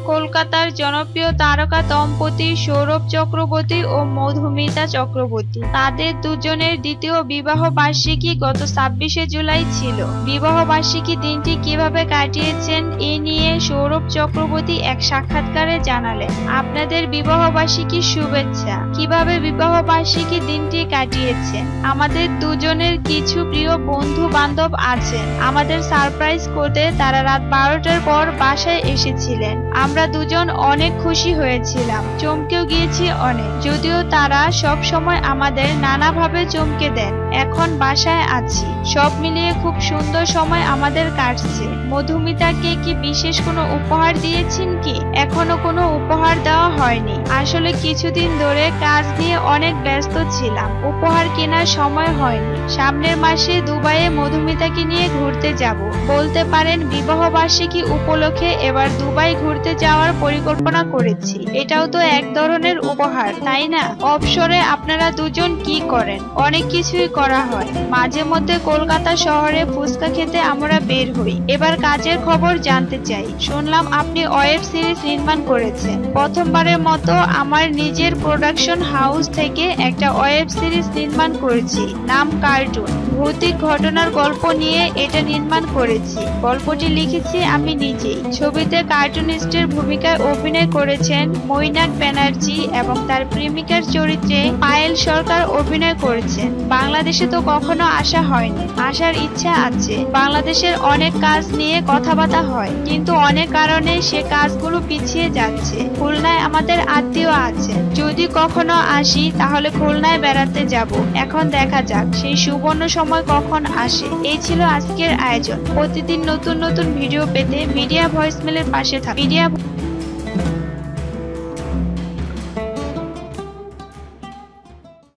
কলকাতার জনপ্রিয় তারকা দম্পতি সৌরভ চক্রবর্তী ও মধুমিতা চক্রবর্তী। তাদের দুজনের দ্বিতীয় বিবাহ বার্ষিকী গত 26শে জুলাই ছিল। বিবাহ বার্ষিকী দিনটি কিভাবে কাটিয়েছেন এ নিয়ে সৌরভ চক্রবর্তী এক সাক্ষাৎকারে জানালেন, আপনাদের বিবাহ বার্ষিকীর শুভেচ্ছা। কিভাবে বিবাহ বার্ষিকী দিনটি কাটিয়েছেন? আমাদের দুজনের কিছু প্রিয় বন্ধু বান্ধব আছেন। আমাদের সারপ্রাইজ করতে তারা রাত 12টার পর বাসায় এসেছিলেন। আমরা দুজন অনেক খুশি হয়েছিলাম, চমকেও গিয়েছি অনেক। যদিও তারা সব সময় আমাদের নানাভাবে চমকে দেন। এখন বাসায় আছি, সব মিলিয়ে খুব সুন্দর সময় আমাদের কাটছে। মধুমিতাকে কি বিশেষ কোনো উপহার দিয়েছেন কি? এখনো কোনো উপহার দেওয়া হয়নি। আসলে কিছুদিন ধরে কাজ নিয়ে অনেক ব্যস্ত ছিলাম, উপহার কেনার সময় হয়নি। সামনের মাসে দুবাইয়ে মধুমিতাকে নিয়ে ঘুরতে যাব। বলতে পারেন বিবাহ বার্ষিকী উপলক্ষে এবার দুবাই ঘুরতে যাওয়ার পরিকল্পনা করেছি। এটাও তো এক ধরনের উপহার, তাই না? অবসরে আপনারা দুজন কি করেন? অনেক কিছুই করা হয়। মাঝে মধ্যে কলকাতা শহরে ফুচকা খেতে আমরা বের হই। এবার কাজের খবর জানতে চাই। শুনলাম আপনি ওয়েব সিরিজ নির্মাণ করেছেন। প্রথমবারের মতো আমার নিজের প্রোডাকশন হাউস থেকে একটা ওয়েব সিরিজ নির্মাণ করেছি, নাম কার্টুন। ভৌতিক ঘটনার গল্প নিয়ে এটা নির্মাণ করেছি। গল্পটি লিখেছি আমি নিজেই। ছবিতে কার্টুনিস্টের ভূমিকায় অভিনয় করেছেন মৈনাক ব্যানার্জি এবং তার প্রেমিকার চরিত্রে পায়েল সরকার অভিনয় করেছেন। বাংলাদেশে তো কখনো আসা হয়নি, আসার ইচ্ছা আছে। বাংলাদেশের অনেক কাজ নিয়ে কথাবার্তা হয়, কিন্তু অনেক কারণে সে কাজগুলো পিছিয়ে যাচ্ছে। খুলনায় আমাদের আত্মীয় আছে, যদি কখনো আসি তাহলে খুলনায় বেড়াতে যাব। এখন দেখা যাক সেই সুবর্ণ সময় কখন আসে। এই ছিল আজকের আয়োজন। প্রতিদিন নতুন নতুন ভিডিও পেতে মিডিয়া ভয়েসমেলের পাশে থাকুন। মিডিয়া